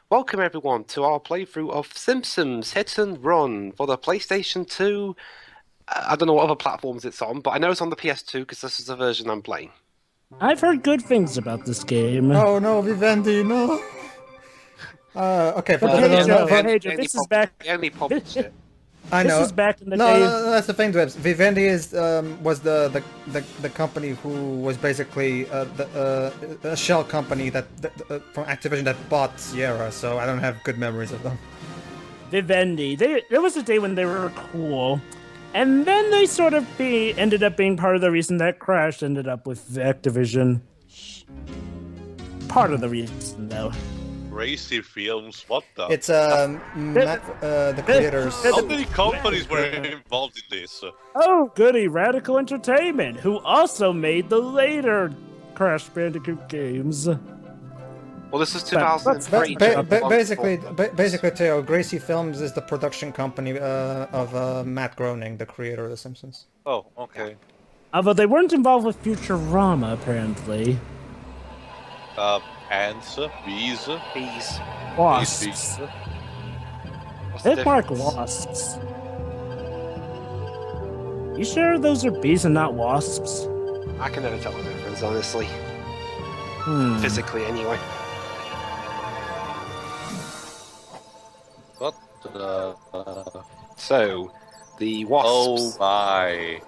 Welcome everyone to our playthrough of Simpsons Hit and Run for the PlayStation 2. I don't know what other platforms it's on, but I know it's on the PS2 because this is the version I'm playing. I've heard good things about this game. Oh no, Vivendi, no. Okay, for But those who don't know, hey, Joe, this is back. The only published it. I This know. is back in the No, day. that's the thing, Dwibs. Vivendi is was the company who was basically a shell company that from Activision that bought Sierra. So I don't have good memories of them. Vivendi. There was a day when they were cool, and then they sort of ended up being part of the reason that Crash ended up with Activision. Part of the reason, though. Racy Films, what the? It's the creators. How many companies were involved in this? Oh, goody, Radical Entertainment, who also made the later Crash Bandicoot games. Well, this is 2003. Basically, Theo, Gracie Films is the production company of Matt Groening, the creator of The Simpsons. Oh, okay. Although they weren't involved with Futurama, apparently. Ants, bees, Wasps. What's the They mark difference? wasps. You sure those are bees and not wasps? I can never tell the difference, honestly. Physically, anyway. What the? So, the Oh wasps my.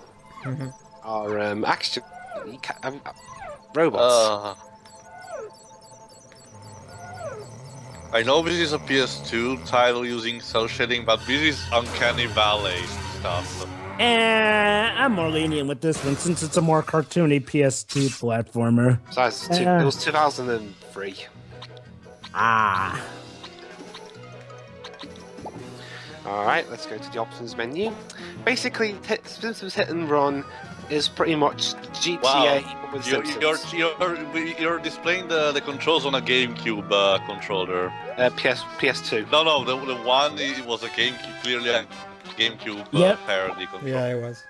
are actually robots. I know this is a PS2 title using cell shading, but this is Uncanny Valley stuff. I'm more lenient with this one since it's a more cartoony PS2 platformer. Besides, it was 2003. Ah. Alright, let's go to the options menu. Basically, Simpsons Hit and Run is pretty much GTA Wow. with Simpsons. You're displaying the controls on a GameCube controller. PS2. No, the one it was a GameCube, clearly a GameCube Yep. parody controller. Yeah, it was.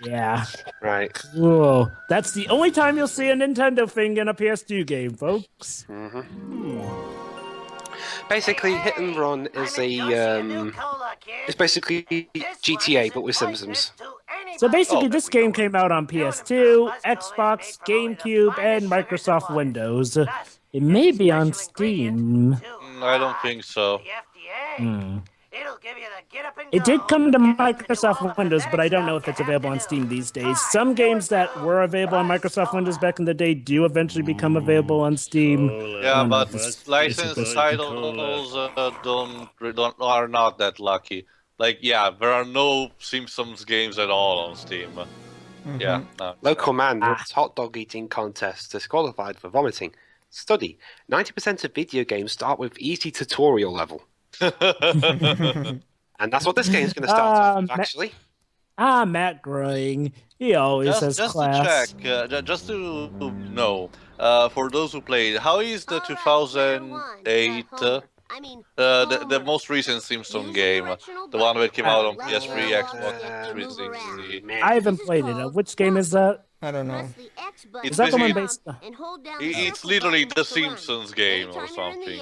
Yeah. Right. Cool. That's the only time you'll see a Nintendo thing in a PS2 game, folks. Basically, Hit and Run is it's basically GTA but with Simpsons. So basically, this game came out on PS2, Xbox, GameCube, and Microsoft Windows. It may be on Steam. I don't think so. It did come to Microsoft Windows, but I don't know if it's available on Steam these days. Some games that were available on Microsoft Windows back in the day do eventually become available on Steam. Yeah, but licensed titles are not that lucky. Like, yeah, there are no Simpsons games at all on Steam. Yeah. No. Local man wins hot dog eating contest, disqualified for vomiting. Study: 90% of video games start with easy tutorial level. And that's what this game's going to start off with, actually. Matt Groening. He always has class. To check, just to know, for those who played, how is the 2008, the most recent Simpson game, the one that came out on PS3, Xbox 360? I haven't played it. Which game is that? I don't know. Is that the one based on... It's literally the Simpsons game or something.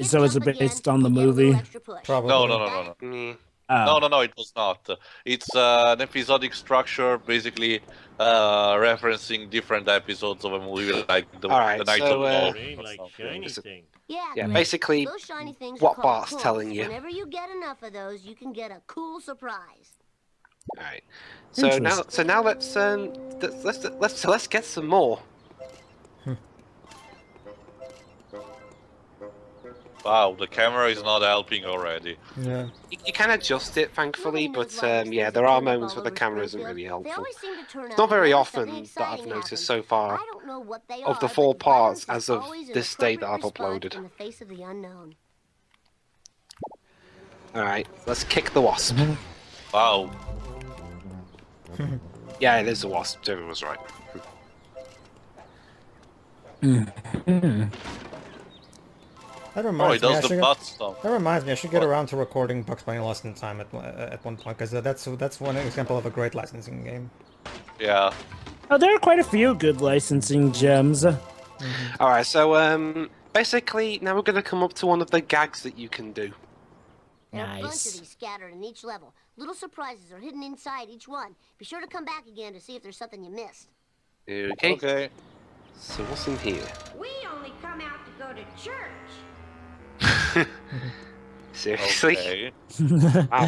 So is it based on the movie? Probably. No. No, it was not. It's an episodic structure, basically referencing different episodes of a movie, like the Night of the Yeah, basically, what Bart's telling you. Whenever you get enough of those, you can get a cool surprise. All right. So now let's get some more. Wow, the camera is not helping already. Yeah. You can adjust it, thankfully, but yeah, there are moments where the camera isn't really helpful. It's not very often that I've noticed so far of the 4 parts as of this day that I've uploaded. Alright, let's kick the wasp. Wow. Yeah, it is a wasp, David was right. That reminds me. That reminds me. I should get around to recording Bugs Bunny Lost in Time at one point, because that's one example of a great licensing game. Yeah. Oh, there are quite a few good licensing gems. Alright, so Basically, now we're going to come up to one of the gags that you can do. There are a bunch of Nice. these scattered in each level. Little surprises are hidden inside each one. Be sure to come back again to see if there's something you missed. Okay. Okay. So what's in here? We only come out to go to church. Seriously? Okay. Wow,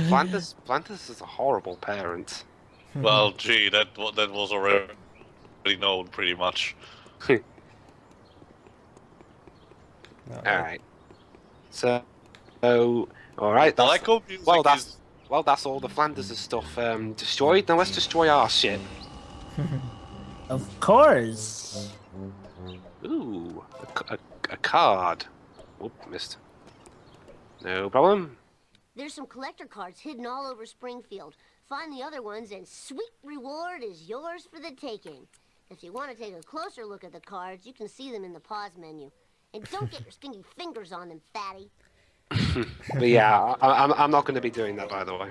Flanders is a horrible parent. Well, gee, that was already known pretty much. Alright. So, alright, The that's, lack of music well, is... that's all the Flanders' stuff destroyed. Now let's destroy our ship. Of course. Ooh, a card. Oop, missed. No problem. There's some collector cards hidden all over Springfield. Find the other ones and sweet reward is yours for the taking. If you want to take a closer look at the cards, you can see them in the pause menu. And don't get your stinky fingers on them, fatty. But yeah, I'm not going to be doing that, by the way.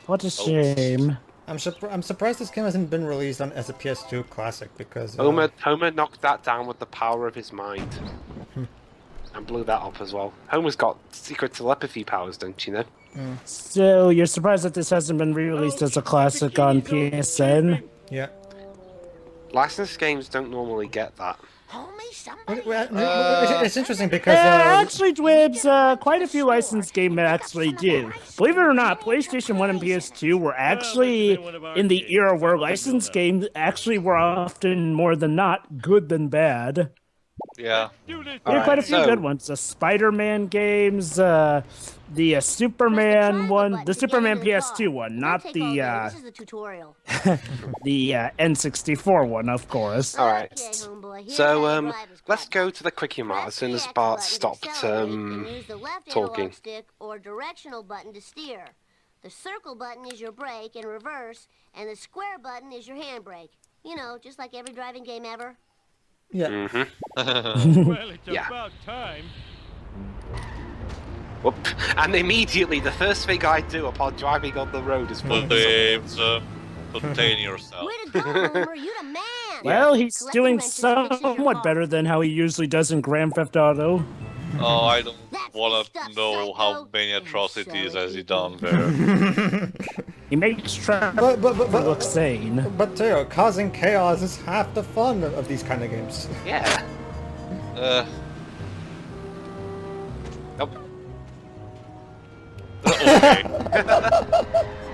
What a shame. I'm surprised this game hasn't been released as a PS2 classic because Homer knocked that down with the power of his mind. And blew that up as well. Homer's got secret telepathy powers, don't you know? So you're surprised that this hasn't been re-released as a classic on PSN? yeah. Licensed games don't normally get that. Homie, somebody. It's interesting because Actually, Dwibs, quite a few licensed games actually do. Believe it or not, PlayStation 1 and PS2 were actually in the era where licensed games actually were often more than not good than bad. Yeah. There are quite a few good ones. The Spider-Man games, the Superman one, the Superman PS2 one, not This the is the tutorial. the N64 one, of course. Alright. Okay, homeboy, here's So, how to drive his let's car. go to the Quickie Mart as soon as Bart stopped Use the left talking. analog stick or directional button to steer. The circle button is your brake and reverse, and the square button is your handbrake. You know, just like every driving game ever. yeah. Well, it's Yeah. about time. Whoop. And immediately, the first thing I do upon driving on the road is put James, contain yourself. Way to go, Homer! You the man. Well, he's Collecting doing wrenches to fix your somewhat car. better than how he usually does in Grand Theft Auto. Oh, I don't That's want messed up, to know how psycho. many And atrocities so has he it done there. He makes Trevor But look sane. but Theo, causing chaos is half the fun of these kind of games. Yeah. Nope. Okay.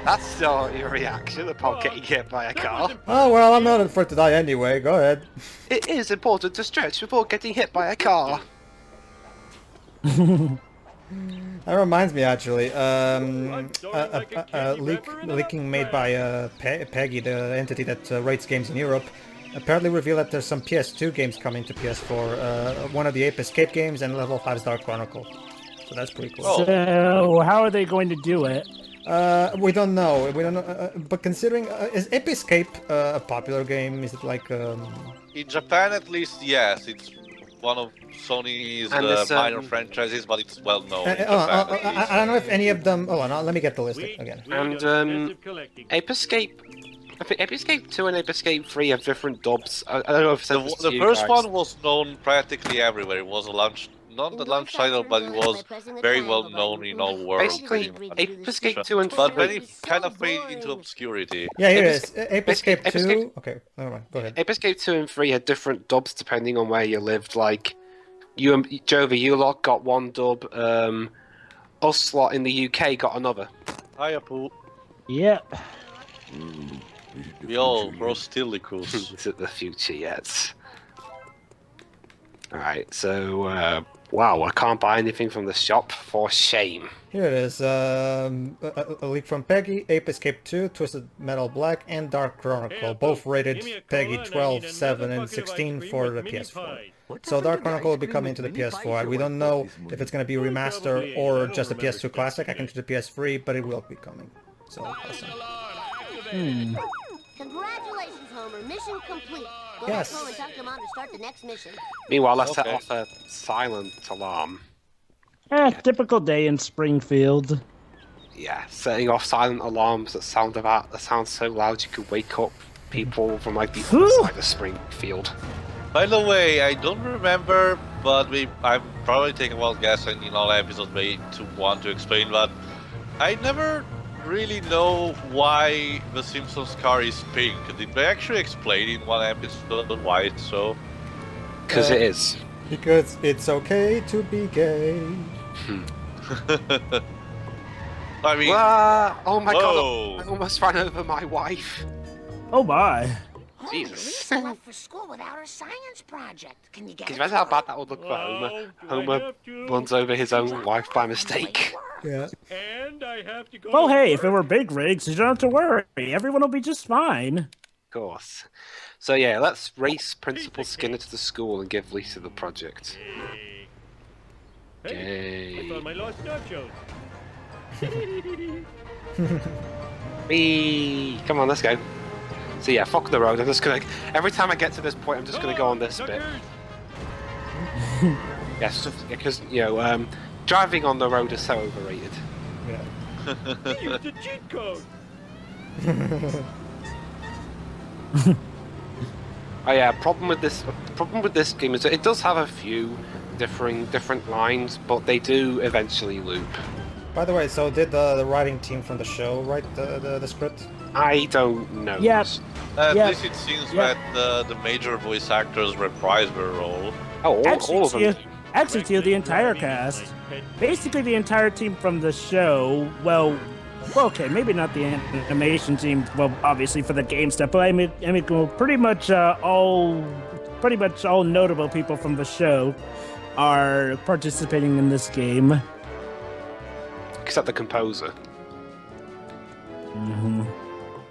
That's still your reaction upon getting hit by a car. Oh well, I'm not afraid to die anyway. Go ahead. It is important to stretch before getting hit by a car. That reminds me, actually, I'm sorry, like a candy leak wrapper in a leaking made by backpack. Peggy, the entity that rates games in Europe, apparently revealed that there's some PS2 games coming to PS4. One of the Ape Escape games and Level 5's Dark Chronicle. So that's pretty cool. Oh. So, how are they going to do it? We don't know. We don't know. But considering, is Ape Escape a popular game? Is it like? In Japan, at least, yes. It's one of Sony's And it's, minor franchises, but it's well known in Oh, Japan. at least. I don't know if any of them. Hold on, let me get the list again. And, expensive collecting. Ape Escape. I think Ape Escape 2 and Ape Escape 3 have different dubs. I don't know if The, it's the first one was known practically everywhere. It was a launch, not the launch title, but it was very well known in all worlds. Basically, pretty much. Ape Escape 2 and But 3. then it kind of faded into obscurity. Yeah, here Ape it is. Ape Escape Ape 2. Escape- Okay, never mind. Go ahead. Ape Escape 2 and 3 had different dubs depending on where you lived. Like, you and Jova, you lot got one dub. Us lot in the UK got another. Hiya, Pooh. Yep. We all grow stilicus. Is it the future yet? Alright, so, wow, I can't buy anything from the shop, for shame. Here it is. A leak from Peggy, Ape Escape 2, Twisted Metal Black, and Dark Chronicle. Both rated Peggy 12, 7, and 16 for the PS4. So Dark Chronicle will be coming to the PS4. We don't know if it's going to be a remaster or just a PS2 classic. I can to the PS3, but it will be coming. So awesome. Congratulations, Homer. Mission complete. Go Yes. back home and talk to Mom to start the next mission. Meanwhile, I set Okay. off a silent alarm. Typical day in Springfield. Yeah, setting off silent alarms that sound so loud you could wake up people from like the other Whew. side of Springfield. By the way, I don't remember but I'm probably taking wild guess and in all episodes way to want to explain, but I never really know why the Simpsons car is pink. Did they actually explain in one episode why it's so? Because it is. Because it's okay to be gay. I mean, Oh my whoa. god, I almost ran over my wife. Oh my. Jesus. Lisa left for school without her science project. Can you get Can it you imagine to how her? bad that would look for Homer? Oh, do I Homer have to? runs over his own wife by mistake. Yeah. And I have to go. Well, to hey, if it work. were big rigs, you don't have to worry. Everyone will be just fine. Of course. So yeah, let's race Principal Skinner to the school and give Lisa the project. Hey, I Yay. found my lost nachos. Whee! Come on, let's go. So yeah, fuck the road. I'm just gonna. Every time I get to this point, I'm just gonna go on this bit. Suckers. Yes, because driving on the road is so overrated. Yeah. He used a cheat code. Oh yeah, problem with this game is that it does have a few different lines, but they do eventually loop. By the way, so did the writing team from the show write the script? I don't know. Yeah. At Yeah. least it seems Yeah. that the major voice actors reprise their role. Oh, all Actually, of them. Actually, to the entire cast. Basically, the entire team from the show. Well, okay, maybe not the animation team. Well, obviously for the game stuff, but I mean, well, pretty much all notable people from the show are participating in this game. Except the composer. Mm-hmm.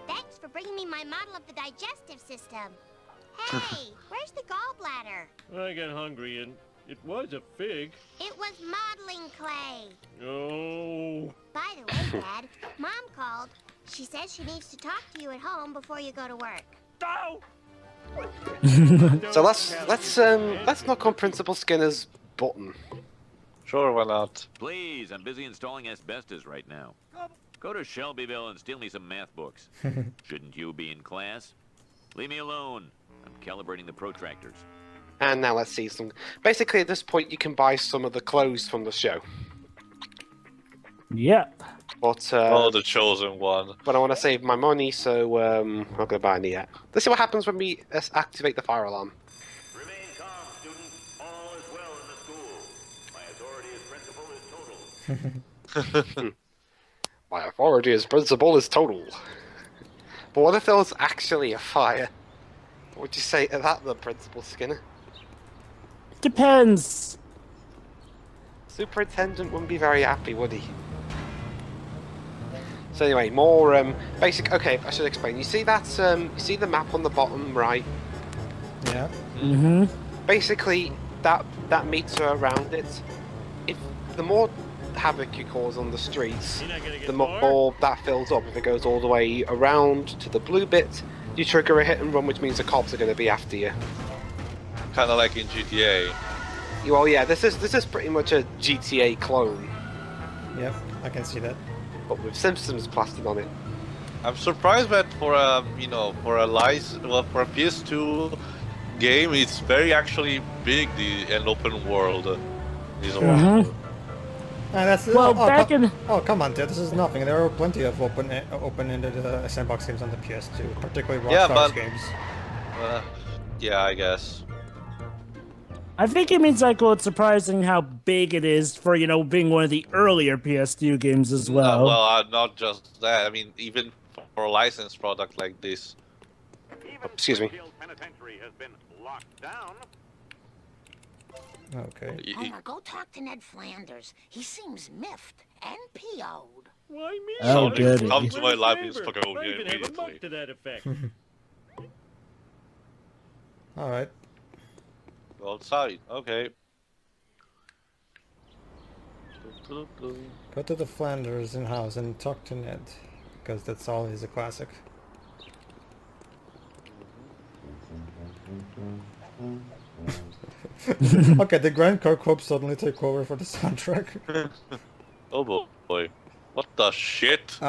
Thanks for bringing me my model of the digestive system. Hey, where's the gallbladder? I got hungry and it was a fig. It was modeling clay. Oh. By the way, Dad, Mom called. She says she needs to talk to you at home before you go to work. Oh. So let's knock on Principal Skinner's button. Sure, why not? Please, I'm busy installing asbestos right now. Go to Shelbyville and steal me some math books. Shouldn't you be in class? Leave me alone. I'm calibrating the protractors. And now let's see some. Basically, at this point, you can buy some of the clothes from the show. Yep. But Oh, the chosen one. but I want to save my money, so I'm not going to buy any yet. Let's see what happens when we activate the fire alarm. Remain calm, students. All is well in the school. My authority as principal is total. My authority as principal is total. But what if there was actually a fire? What would you say to that, the Principal Skinner? Depends. Superintendent wouldn't be very happy, would he? So anyway, more basic. Okay, I should explain. You see that? You see the map on the bottom right? Yeah. Mm-hmm. Basically, that meter around it. If the more havoc you cause on the streets, You're not gonna get the far? more that fills up. If it goes all the way around to the blue bit, you trigger a hit and run, which means the cops are going to be after you. Kind of like in GTA. Well, yeah, this is pretty much a GTA clone, Yep. I can see that. but with Simpsons plastered on it. I'm surprised that for a for a for a PS2 game, it's very actually big, an open world. Is Mhm. That's Well, back in Oh, come on, dude. This is nothing. There are plenty of open-ended sandbox games on the PS2, particularly Yeah, Rockstar's but- games. Yeah, I guess. I think it means like, well, it's surprising how big it is for being one of the earlier PS2 games as well. Not just that. I mean, even for a licensed product like this. Excuse me. Penitentiary has been locked down. Okay. Homer, go talk to Ned Flanders. He seems miffed and PO'd. Why me? Oh, Somebody good. come to my life, Flavor. Inspector I even have a mug immediately. to that effect. All right. Go outside. Okay. Go to the Flanders in-house and talk to Ned, because that's always a classic. Okay, the Grand Kirkhope suddenly take over for the soundtrack. Oh boy. What the shit? Ned,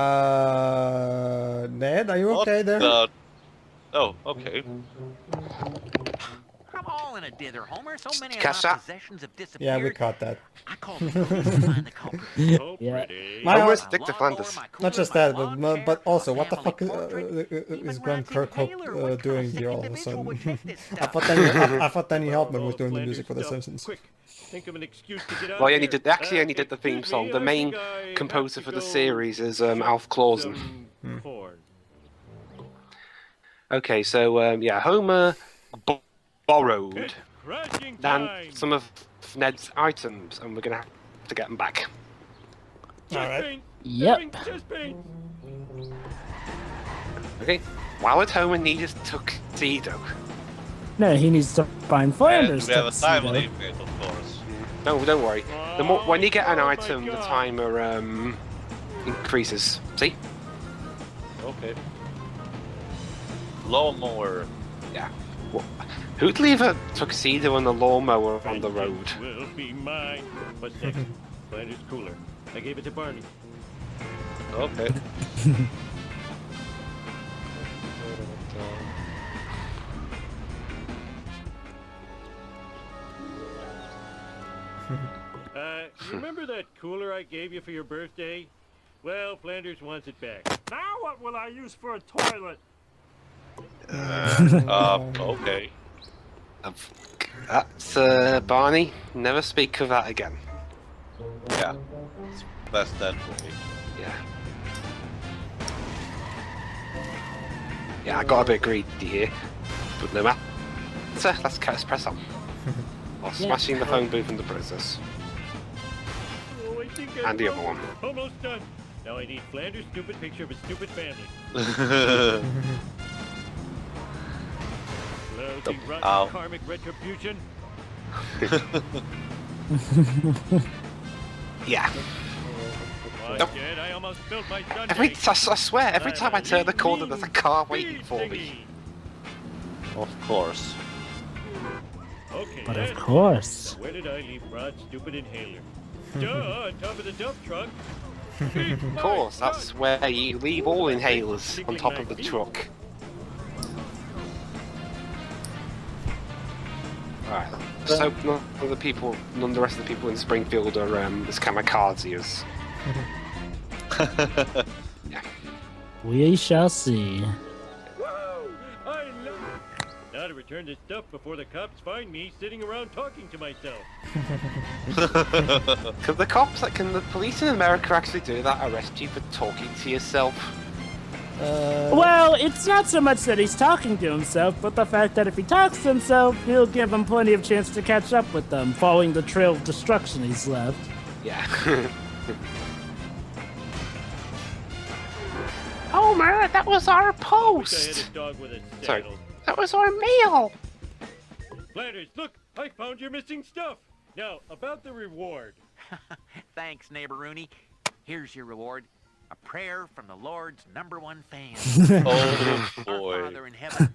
are you What okay there? the- Oh, okay. We're all in a dither, Homer. So many of Catch our that? possessions have Yeah, disappeared. we caught that. I called the police to find the culprit. Oh, Yeah. pretty. My- Homer's My Dick to lawnmower, Flanders. my Not cooler, just my that, lawn but chair, also, a what the family fuck portrait. is Even Grant Ratsy Kirkhope Taylor, what kind of doing sick here all of a individual would sudden? take this I stuff? thought Danny Elfman was doing the Flanders music for The stuff. Simpsons. Quick, think of an excuse to get out Well, he of only here. did, actually only did the theme Excuse song. me, The I main think I have composer to for the go series is ship Alf Clausen. some corn. Okay, so yeah, Homer borrowed It's crashing and time. some of Ned's items, and we're gonna have to get them back. Chest Alright. pain. Yep. Having chest pain. Okay, why would Homer need his tuxedo? No, he needs to find And Flanders. we have a time tuxedo. limit, of course. No, don't worry. The more when you get an Oh my item, the God. timer increases. See? Okay. Lawnmower. Yeah. Who'd leave a tuxedo and a lawnmower on the road? Will be mine. What's next? Flanders cooler. I gave it to Barney. Okay. Remember that cooler I gave you for your birthday? Well, Flanders wants it back. Now what will I use for a toilet? Okay. That's Barney. Never speak of that again. Yeah. It's best that way. Yeah. Yeah, I got a bit greedy here, but no matter. Let's press on. While smashing the phone booth in the process. Oh, I think And the other one. Almost done. Now I need Flanders' stupid picture of his stupid family. Lousy, rotten, Ow. karmic retribution. Yeah. My Nope. dad, I almost spilled my Sunday. I swear, every time I turn the Leave corner, me there's a car be waiting for me. thingy. Of course. Okay, But then. of course. Where did I leave Rod's stupid inhaler? Duh, on top of the dump truck. Of Of course, that's where you leave all inhalers on top of the truck. Alright, so none of the rest of the people in Springfield are as kamikaze as. We shall see. Woo! I love it. Now to return this stuff before the cops find me sitting around talking to myself. Can the police in America actually do that? Arrest you for talking to yourself? Well, it's not so much that he's talking to himself, but the fact that if he talks to himself, he'll give him plenty of chance to catch up with them, following the trail of destruction he's left. Yeah. Homer, that was our Wish I had post! a dog with a Sorry. saddle. That was our mail! Flanders, look! I found your missing stuff! Now, about the reward. Thanks, neighbor Rooney. Here's your reward. A prayer from the Lord's #1 fan. Oh Our boy. Father in heaven,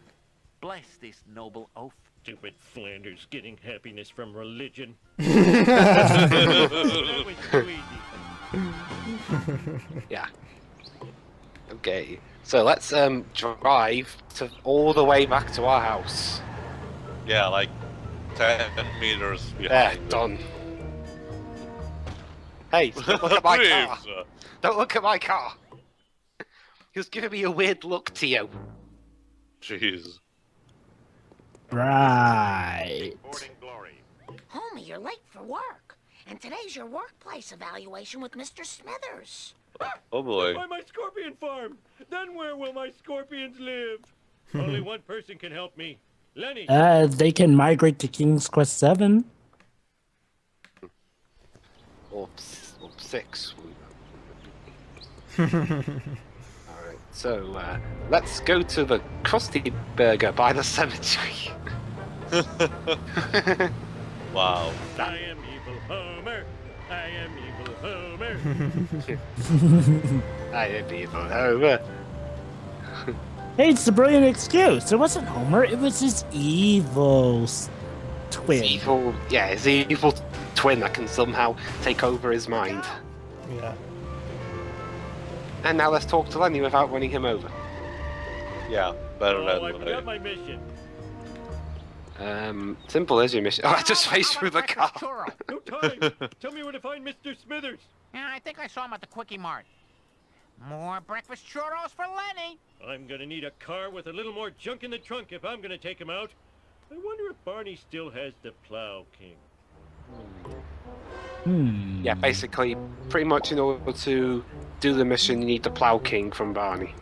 bless this noble oaf. Stupid Flanders getting happiness from religion. That was too easy. Yeah. Okay. So let's drive all the way back to our house. Yeah, like 10 meters There, behind. done. Hey, don't look at my car. Dwibs. Don't look at my car. He was giving me a weird look, Tio. Jeez. Right. Homie, you're late for work. And today's your workplace evaluation with Mr. Smithers. Oh boy. By my scorpion farm! Then where will my scorpions live? Only one person can help me. Lenny. They can migrate to King's Quest 7. Or 6. Alright, so let's go to the Krusty Burger by the cemetery. Wow. I am evil Homer. I am evil Homer. I am evil Homer. Hey, it's a brilliant excuse. It wasn't Homer, it was his evil twin. Evil, yeah, his evil twin that can somehow take over his mind. Yeah. And now let's talk to Lenny without running him over. Yeah, better Oh, I that way. forgot my mission. Simple as your mission. Oh, I just faced through the car. No time. Tell me where to find Mr. Smithers. Yeah, I think I saw him at the Quickie Mart. More breakfast churros for Lenny. I'm gonna need a car with a little more junk in the trunk if I'm gonna take him out. I wonder if Barney still has the Plow King. Yeah, basically, pretty much in order to do the mission, you need the Plow King from Barney.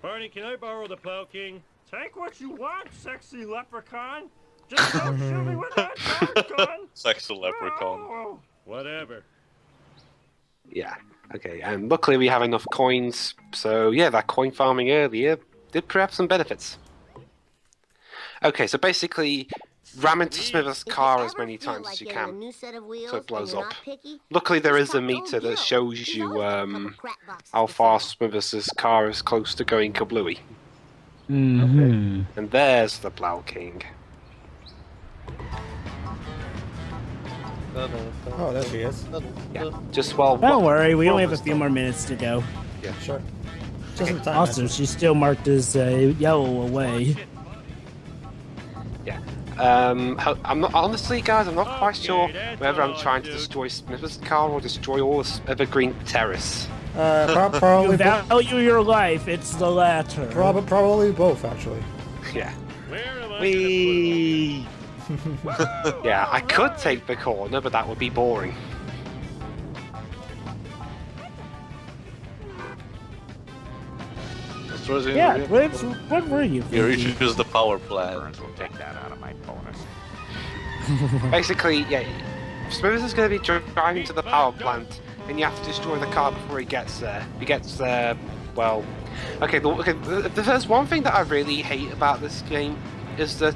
Barney, can I borrow the Plow King? Take what you want, sexy leprechaun. Just don't shoot me with that dart gun. Sexy leprechaun. Oh. Whatever. Yeah, okay, and luckily we have enough coins, so yeah, that coin farming earlier did perhaps some benefits. Okay, so basically, ram into Smithers' car as many times as you can, so it blows up. Luckily there is a meter that shows you how far Smithers' car is close to going kablooey. Mm-hmm. And there's the Plow King. Oh, there she is. Yeah, just well. Don't worry, we only have a few more minutes to go. Yeah, sure. Just in time. Also, she's still marked as yellow away. Yeah. I'm not honestly, guys. I'm not quite sure whether I'm trying to destroy Smithers' car or destroy all this evergreen terrace. Probably. You value your life. It's the latter. Probably both, actually. Yeah. Where am I Whee! Yeah, I could take the corner, but that would be boring. Yeah, Dwibs, what were you He thinking? reaches the power plant. Burns will take that out of my bonus. Basically, yeah, Smithers is going to be driving to the power plant, and you have to destroy the car before he gets there. He gets there, well... Okay, there's one thing that I really hate about this game, is that,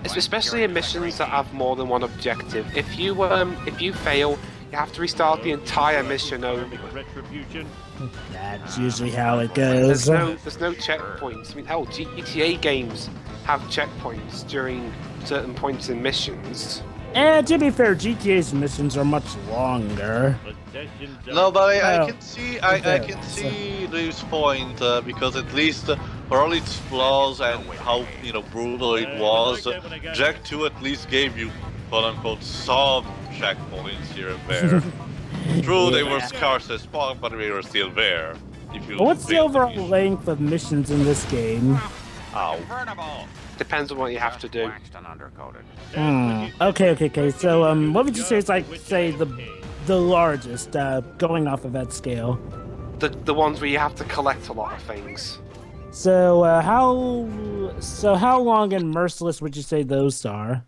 especially in missions that have more than one objective, if you fail, you have to restart the entire mission over. retribution? That's usually how it goes. There's no checkpoints. I mean, hell, GTA games have checkpoints during certain points in missions. And to be fair, GTA's missions are much longer. No, but I Oh. can see I can see Reeves' point because at least for all its flaws and how brutal it was, Jack 2 at least gave you quote unquote some checkpoints here and there. True, they were scarce as fuck, but they were still there. If you What's the failed overall mission. length of missions in this game? Ow. Convertible. Depends on what you have to do. Waxed and undercoated. Okay. So, what would you say is like, say, the largest, going off of that scale? The ones where you have to collect a lot of things. So, how long and merciless would you say those are?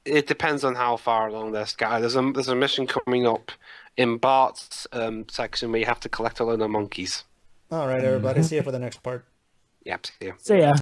It depends on how far along they're scattered. There's a mission coming up in Bart's section where you have to collect a load of monkeys. Alright, everybody, see you for the next part. Yep, see ya. So yeah.